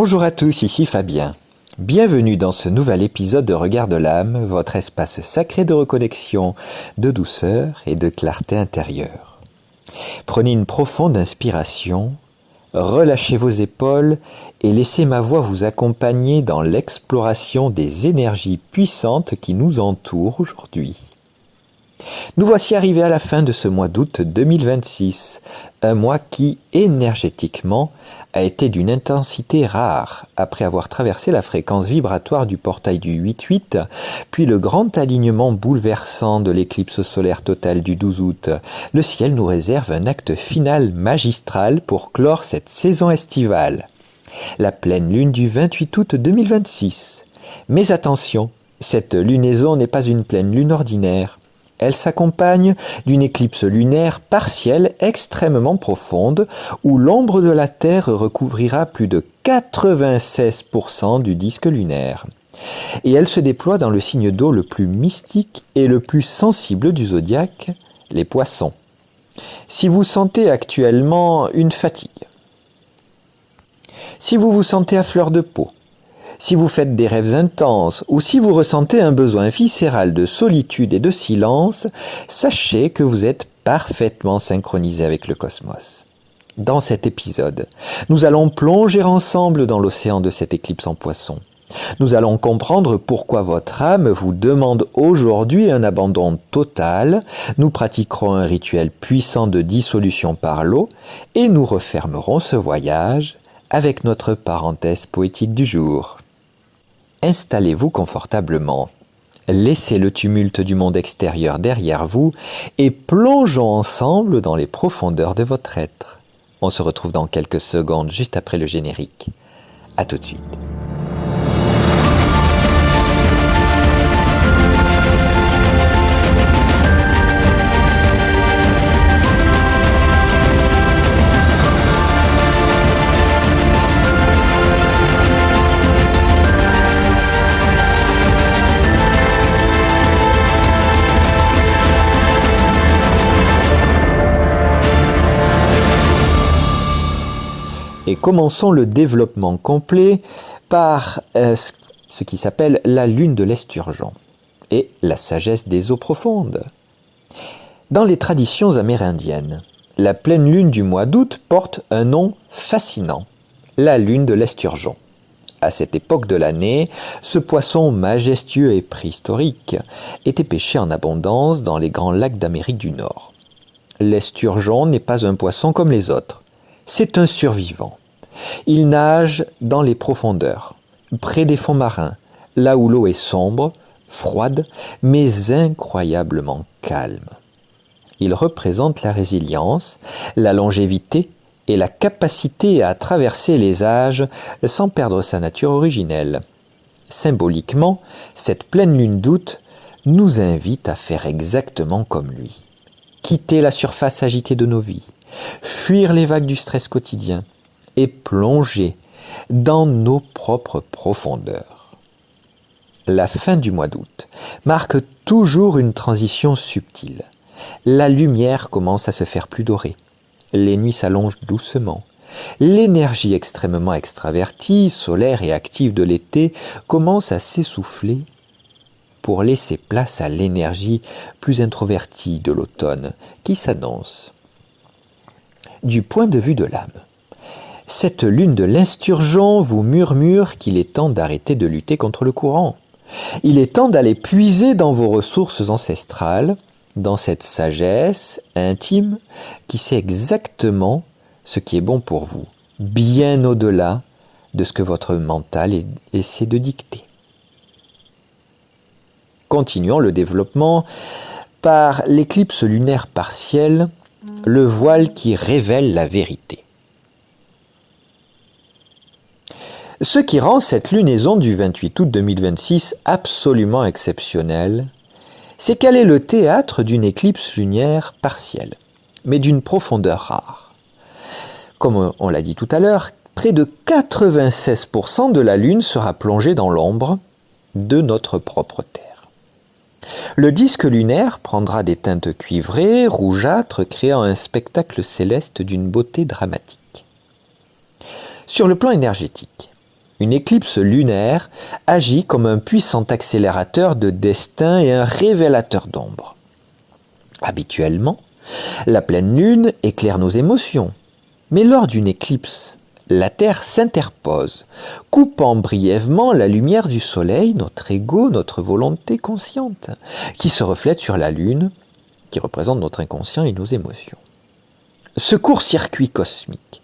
Bonjour à tous, ici Fabien. Bienvenue dans ce nouvel épisode de Regard de l'âme, votre espace sacré de reconnexion, de douceur et de clarté intérieure. Prenez une profonde inspiration, relâchez vos épaules et laissez ma voix vous accompagner dans l'exploration des énergies puissantes qui nous entourent aujourd'hui. Nous voici arrivés à la fin de ce mois d'août 2026, un mois qui, énergétiquement, a été d'une intensité rare, après avoir traversé la fréquence vibratoire du portail du 8-8, puis le grand alignement bouleversant de l'éclipse solaire totale du 12 août. Le ciel nous réserve un acte final magistral pour clore cette saison estivale. La pleine lune du 28 août 2026. Mais attention, cette lunaison n'est pas une pleine lune ordinaire. Elle s'accompagne d'une éclipse lunaire partielle extrêmement profonde où l'ombre de la Terre recouvrira plus de 96% du disque lunaire. Et elle se déploie dans le signe d'eau le plus mystique et le plus sensible du zodiaque, les Poissons. Si vous sentez actuellement une fatigue, si vous vous sentez à fleur de peau, si vous faites des rêves intenses ou si vous ressentez un besoin viscéral de solitude et de silence, sachez que vous êtes parfaitement synchronisé avec le cosmos. Dans cet épisode, nous allons plonger ensemble dans l'océan de cette éclipse en Poisson. Nous allons comprendre pourquoi votre âme vous demande aujourd'hui un abandon total, nous pratiquerons un rituel puissant de dissolution par l'eau et nous refermerons ce voyage avec notre parenthèse poétique du jour. Installez-vous confortablement, laissez le tumulte du monde extérieur derrière vous et plongeons ensemble dans les profondeurs de votre être. On se retrouve dans quelques secondes juste après le générique. À tout de suite. Et commençons le développement complet par ce qui s'appelle la lune de l'Esturgeon et la sagesse des eaux profondes. Dans les traditions amérindiennes, la pleine lune du mois d'août porte un nom fascinant, la lune de l'Esturgeon. À cette époque de l'année, ce poisson majestueux et préhistorique était pêché en abondance dans les grands lacs d'Amérique du Nord. L'esturgeon n'est pas un poisson comme les autres, c'est un survivant. Il nage dans les profondeurs, près des fonds marins, là où l'eau est sombre, froide, mais incroyablement calme. Il représente la résilience, la longévité et la capacité à traverser les âges sans perdre sa nature originelle. Symboliquement, cette pleine lune d'août nous invite à faire exactement comme lui. Quitter la surface agitée de nos vies, fuir les vagues du stress quotidien et plonger dans nos propres profondeurs. La fin du mois d'août marque toujours une transition subtile. La lumière commence à se faire plus dorée. Les nuits s'allongent doucement. L'énergie extrêmement extravertie, solaire et active de l'été commence à s'essouffler pour laisser place à l'énergie plus introvertie de l'automne qui s'annonce. Du point de vue de l'âme, cette lune de l'Esturgeon vous murmure qu'il est temps d'arrêter de lutter contre le courant. Il est temps d'aller puiser dans vos ressources ancestrales, dans cette sagesse intime qui sait exactement ce qui est bon pour vous, bien au-delà de ce que votre mental essaie de dicter. Continuons le développement par l'éclipse lunaire partielle, le voile qui révèle la vérité. Ce qui rend cette lunaison du 28 août 2026 absolument exceptionnelle, c'est qu'elle est le théâtre d'une éclipse lunaire partielle, mais d'une profondeur rare. Comme on l'a dit tout à l'heure, près de 96% de la Lune sera plongée dans l'ombre de notre propre Terre. Le disque lunaire prendra des teintes cuivrées, rougeâtres, créant un spectacle céleste d'une beauté dramatique. Sur le plan énergétique, Une éclipse lunaire agit comme un puissant accélérateur de destin et un révélateur d'ombre. Habituellement, la pleine lune éclaire nos émotions, mais lors d'une éclipse, la Terre s'interpose, coupant brièvement la lumière du Soleil, notre ego, notre volonté consciente, qui se reflète sur la Lune, qui représente notre inconscient et nos émotions. Ce court-circuit cosmique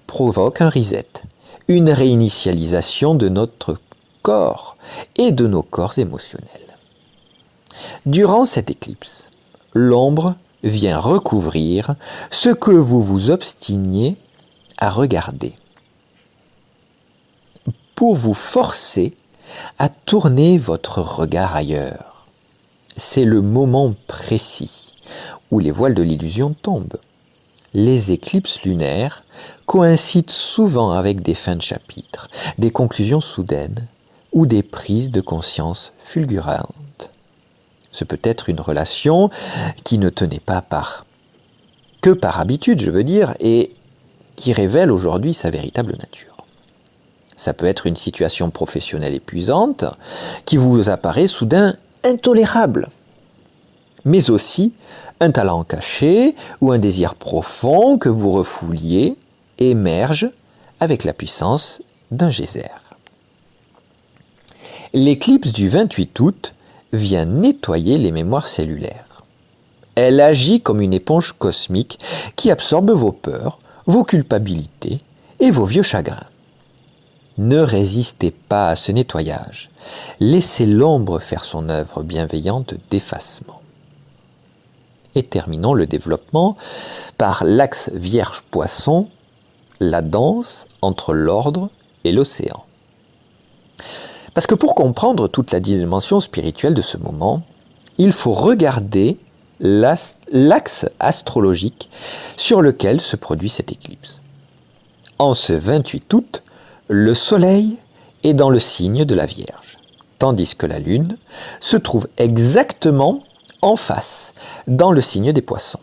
provoque un reset, une réinitialisation de notre corps et de nos corps émotionnels. Durant cette éclipse, l'ombre vient recouvrir ce que vous vous obstiniez à regarder, pour vous forcer à tourner votre regard ailleurs. C'est le moment précis où les voiles de l'illusion tombent. Les éclipses lunaires coïncident souvent avec des fins de chapitre, des conclusions soudaines ou des prises de conscience fulgurantes. Ce peut être une relation qui ne tenait pas que par habitude, et qui révèle aujourd'hui sa véritable nature. Ça peut être une situation professionnelle épuisante qui vous apparaît soudain intolérable, mais aussi un talent caché ou un désir profond que vous refouliez émerge avec la puissance d'un geyser. L'éclipse du 28 août vient nettoyer les mémoires cellulaires. Elle agit comme une éponge cosmique qui absorbe vos peurs, vos culpabilités et vos vieux chagrins. Ne résistez pas à ce nettoyage. Laissez l'ombre faire son œuvre bienveillante d'effacement. Et terminons le développement par l'axe Vierge-Poisson, la danse entre l'ordre et l'océan. Parce que pour comprendre toute la dimension spirituelle de ce moment, il faut regarder l'axe astrologique sur lequel se produit cette éclipse. En ce 28 août, le Soleil est dans le signe de la Vierge, tandis que la Lune se trouve exactement en face, dans le signe des Poissons.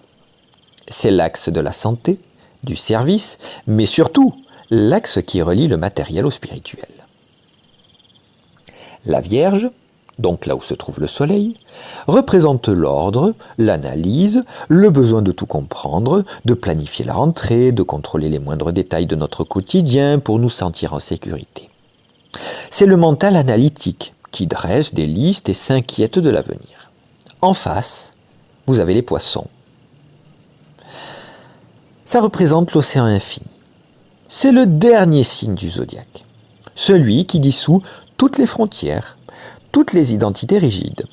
C'est l'axe de la santé, du service, mais surtout l'axe qui relie le matériel au spirituel. La Vierge, donc là où se trouve le Soleil, représente l'ordre, l'analyse, le besoin de tout comprendre, de planifier la rentrée, de contrôler les moindres détails de notre quotidien pour nous sentir en sécurité. C'est le mental analytique qui dresse des listes et s'inquiète de l'avenir. En face, vous avez les Poissons. Ça représente l'océan infini. C'est le dernier signe du zodiaque, celui qui dissout toutes les frontières, toutes les identités rigides.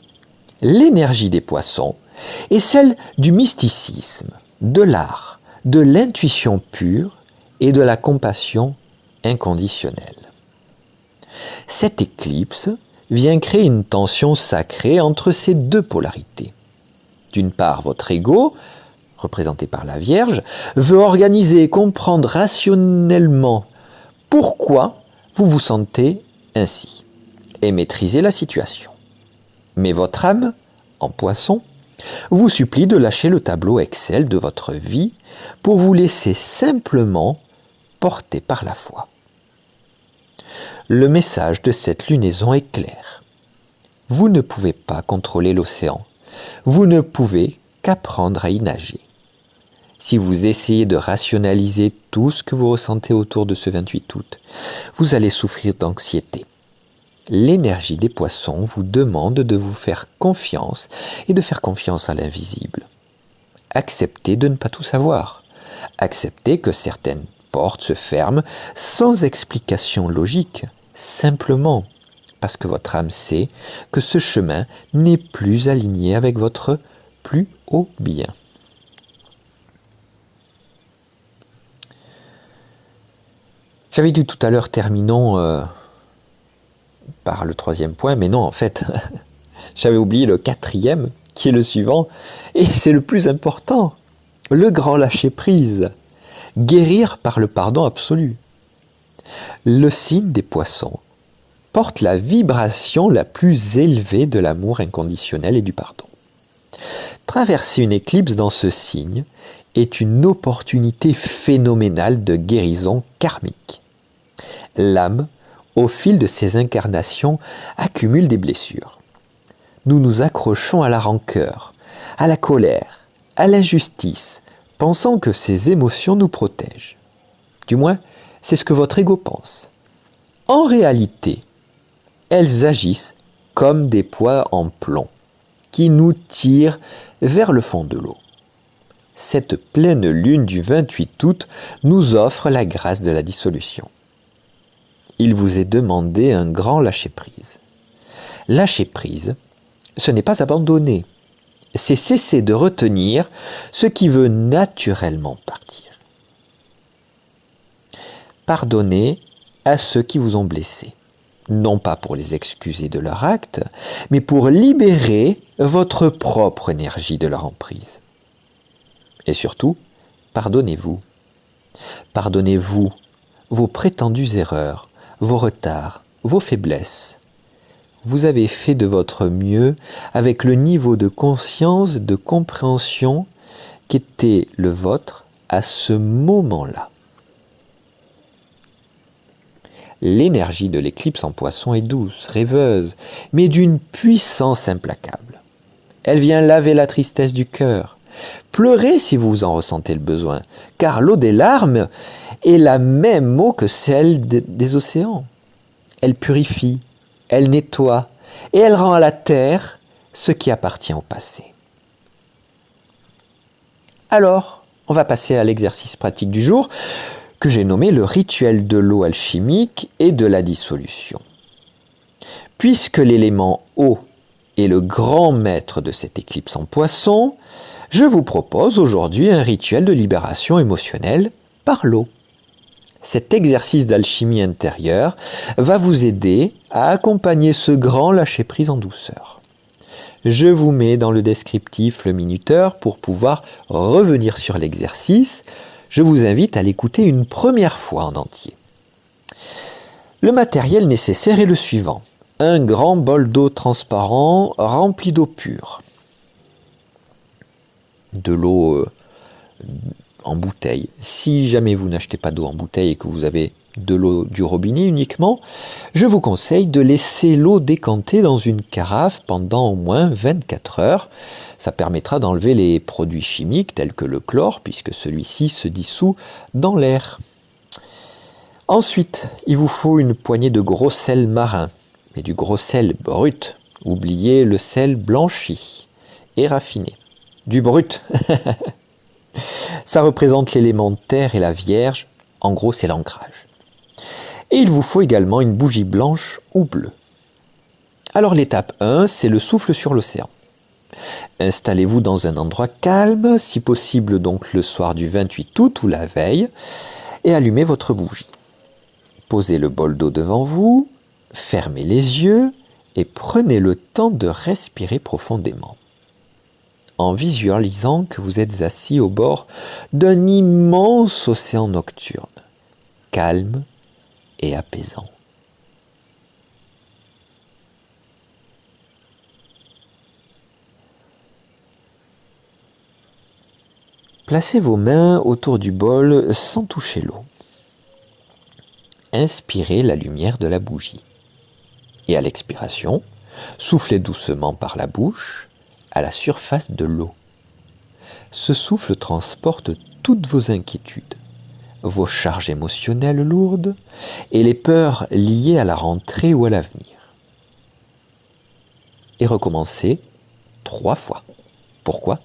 L'énergie des Poissons est celle du mysticisme, de l'art, de l'intuition pure et de la compassion inconditionnelle. Cette éclipse vient créer une tension sacrée entre ces deux polarités. D'une part, votre ego, représenté par la Vierge, veut organiser et comprendre rationnellement pourquoi vous vous sentez ainsi et maîtriser la situation. Mais votre âme, en Poisson, vous supplie de lâcher le tableau Excel de votre vie pour vous laisser simplement porter par la foi. Le message de cette lunaison est clair. Vous ne pouvez pas contrôler l'océan. Vous ne pouvez qu'apprendre à y nager. Si vous essayez de rationaliser tout ce que vous ressentez autour de ce 28 août, vous allez souffrir d'anxiété. L'énergie des Poissons vous demande de vous faire confiance et de faire confiance à l'invisible. Acceptez de ne pas tout savoir. Acceptez que certaines portes se ferment sans explication logique, simplement parce que votre âme sait que ce chemin n'est plus aligné avec votre plus haut bien. J'avais dit tout à l'heure, terminons par le 3e point, mais non, en fait, j'avais oublié le 4e, qui est le suivant, et c'est le plus important, le grand lâcher-prise, guérir par le pardon absolu. Le signe des Poissons porte la vibration la plus élevée de l'amour inconditionnel et du pardon. Traverser une éclipse dans ce signe est une opportunité phénoménale de guérison karmique. L'âme au fil de ces incarnations, accumule des blessures. Nous nous accrochons à la rancœur, à la colère, à l'injustice, pensant que ces émotions nous protègent. Du moins, c'est ce que votre ego pense. En réalité, elles agissent comme des poids en plomb qui nous tirent vers le fond de l'eau. Cette pleine lune du 28 août nous offre la grâce de la dissolution. Il vous est demandé un grand lâcher-prise. Lâcher prise, ce n'est pas abandonner, c'est cesser de retenir ce qui veut naturellement partir. Pardonnez à ceux qui vous ont blessé, non pas pour les excuser de leur acte, mais pour libérer votre propre énergie de leur emprise. Et surtout, pardonnez-vous. Pardonnez-vous vos prétendues erreurs, vos retards, vos faiblesses. Vous avez fait de votre mieux avec le niveau de conscience, de compréhension qui était le vôtre à ce moment-là. L'énergie de l'éclipse en Poisson est douce, rêveuse, mais d'une puissance implacable. Elle vient laver la tristesse du cœur. Pleurez si vous en ressentez le besoin, car l'eau des larmes est la même eau que celle des océans. Elle purifie, elle nettoie, et elle rend à la terre ce qui appartient au passé. Alors, on va passer à l'exercice pratique du jour, que j'ai nommé le rituel de l'eau alchimique et de la dissolution. Puisque l'élément eau est le grand maître de cette éclipse en Poisson, je vous propose aujourd'hui un rituel de libération émotionnelle par l'eau. Cet exercice d'alchimie intérieure va vous aider à accompagner ce grand lâcher-prise en douceur. Je vous mets dans le descriptif le minuteur pour pouvoir revenir sur l'exercice. Je vous invite à l'écouter une première fois en entier. Le matériel nécessaire est le suivant. Un grand bol d'eau transparent rempli d'eau pure. De l'eau en bouteille. Si jamais vous n'achetez pas d'eau en bouteille et que vous avez de l'eau du robinet uniquement, je vous conseille de laisser l'eau décanter dans une carafe pendant au moins 24 heures. Ça permettra d'enlever les produits chimiques tels que le chlore, puisque celui-ci se dissout dans l'air. Ensuite, il vous faut une poignée de gros sel marin, mais du gros sel brut. Oubliez le sel blanchi et raffiné. Du brut. Ça représente l'élément terre et la Vierge. En gros, c'est l'ancrage. Et il vous faut également une bougie blanche ou bleue. Alors l'étape 1, c'est le souffle sur l'océan. Installez-vous dans un endroit calme, si possible donc le soir du 28 août ou la veille, et allumez votre bougie. Posez le bol d'eau devant vous, fermez les yeux et prenez le temps de respirer profondément. En visualisant que vous êtes assis au bord d'un immense océan nocturne, calme et apaisant. Placez vos mains autour du bol sans toucher l'eau. Inspirez la lumière de la bougie. Et à l'expiration, soufflez doucement par la bouche à la surface de l'eau. Ce souffle transporte toutes vos inquiétudes, vos charges émotionnelles lourdes et les peurs liées à la rentrée ou à l'avenir. Et recommencez 3 fois. Pourquoi ?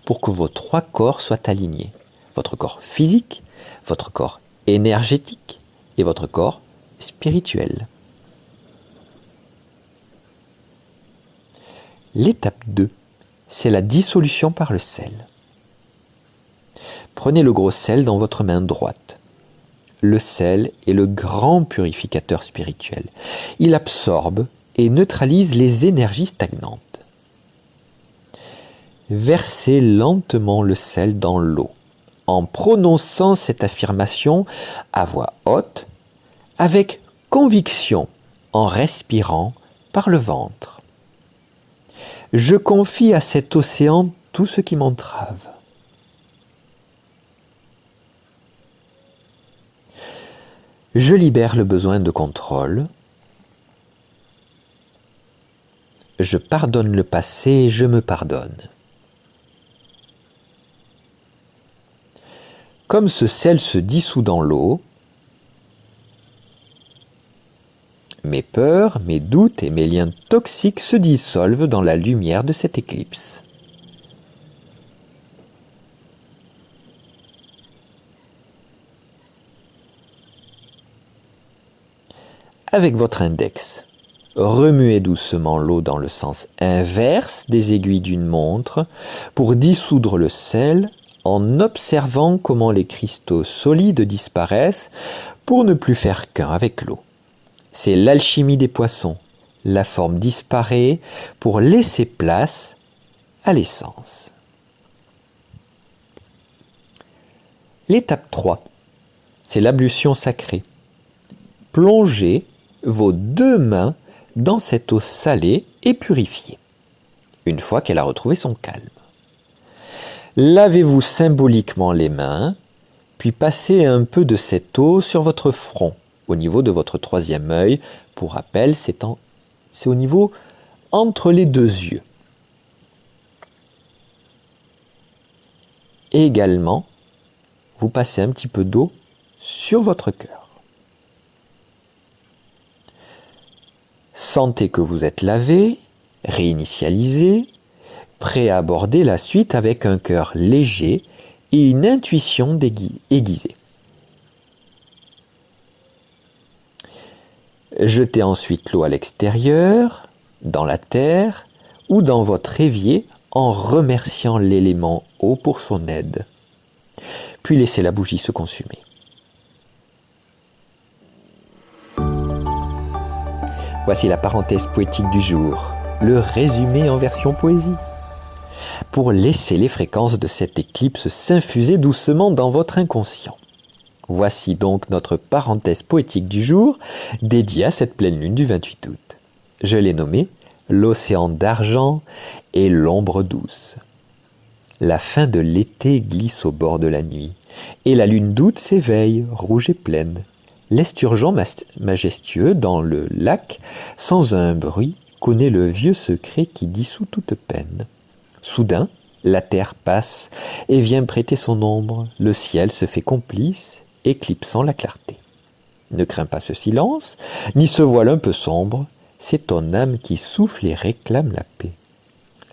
Pour que vos 3 corps soient alignés. Votre corps physique, votre corps énergétique et votre corps spirituel. L'étape 2, c'est la dissolution par le sel. Prenez le gros sel dans votre main droite. Le sel est le grand purificateur spirituel. Il absorbe et neutralise les énergies stagnantes. Versez lentement le sel dans l'eau, en prononçant cette affirmation à voix haute, avec conviction, en respirant par le ventre. Je confie à cet océan tout ce qui m'entrave. Je libère le besoin de contrôle. Je pardonne le passé et je me pardonne. Comme ce sel se dissout dans l'eau, mes peurs, mes doutes et mes liens toxiques se dissolvent dans la lumière de cette éclipse. Avec votre index, remuez doucement l'eau dans le sens inverse des aiguilles d'une montre pour dissoudre le sel en observant comment les cristaux solides disparaissent pour ne plus faire qu'un avec l'eau. C'est l'alchimie des poissons. La forme disparaît pour laisser place à l'essence. L'étape 3, c'est l'ablution sacrée. Plongez vos 2 mains dans cette eau salée et purifiée, une fois qu'elle a retrouvé son calme. Lavez-vous symboliquement les mains, puis passez un peu de cette eau sur votre front, au niveau de votre 3e œil. Pour rappel, c'est au niveau entre les 2 yeux. Et également, vous passez un petit peu d'eau sur votre cœur. Sentez que vous êtes lavé, réinitialisé, prêt à aborder la suite avec un cœur léger et une intuition aiguisée. Jetez ensuite l'eau à l'extérieur, dans la terre ou dans votre évier en remerciant l'élément eau pour son aide. Puis laissez la bougie se consumer. Voici la parenthèse poétique du jour, le résumé en version poésie. Pour laisser les fréquences de cette éclipse s'infuser doucement dans votre inconscient. Voici donc notre parenthèse poétique du jour, dédiée à cette pleine lune du 28 août. Je l'ai nommée « L'océan d'argent et l'ombre douce ». La fin de l'été glisse au bord de la nuit, et la lune d'août s'éveille, rouge et pleine. L'esturgeon majestueux dans le lac, sans un bruit, connaît le vieux secret qui dissout toute peine. Soudain, la terre passe et vient prêter son ombre, le ciel se fait complice, éclipsant la clarté. Ne crains pas ce silence, ni ce voile un peu sombre, c'est ton âme qui souffle et réclame la paix.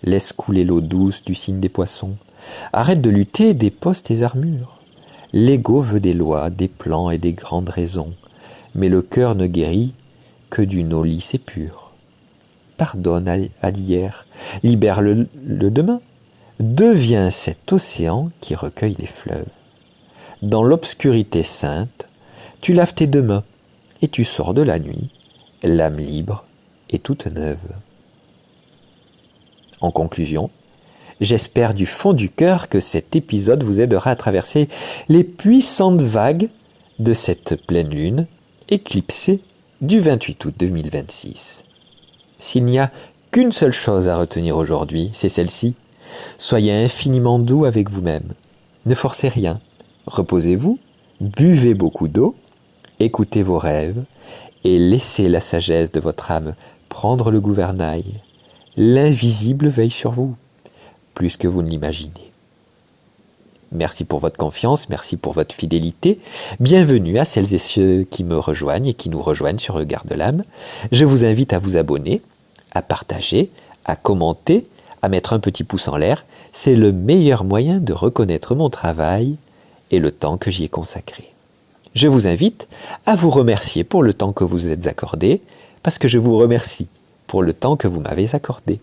Laisse couler l'eau douce du signe des poissons, arrête de lutter, dépose tes armures. L'ego veut des lois, des plans et des grandes raisons, mais le cœur ne guérit que d'une eau lisse et pure. Pardonne à l'hier, libère le demain, deviens cet océan qui recueille les fleuves. Dans l'obscurité sainte, tu laves tes 2 mains et tu sors de la nuit, l'âme libre et toute neuve. En conclusion, j'espère du fond du cœur que cet épisode vous aidera à traverser les puissantes vagues de cette pleine lune éclipsée du 28 août 2026. S'il n'y a qu'une seule chose à retenir aujourd'hui, c'est celle-ci. Soyez infiniment doux avec vous-même. Ne forcez rien. Reposez-vous, buvez beaucoup d'eau, écoutez vos rêves et laissez la sagesse de votre âme prendre le gouvernail. L'invisible veille sur vous, plus que vous ne l'imaginez. Merci pour votre confiance, merci pour votre fidélité. Bienvenue à celles et ceux qui me rejoignent et qui nous rejoignent sur Regard de l'âme. Je vous invite à vous abonner, à partager, à commenter, à mettre un petit pouce en l'air. C'est le meilleur moyen de reconnaître mon travail et le temps que j'y ai consacré. Je vous invite à vous remercier pour le temps que vous êtes accordé, parce que je vous remercie pour le temps que vous m'avez accordé.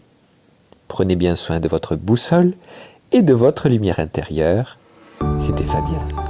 Prenez bien soin de votre boussole et de votre lumière intérieure. C'était Fabien.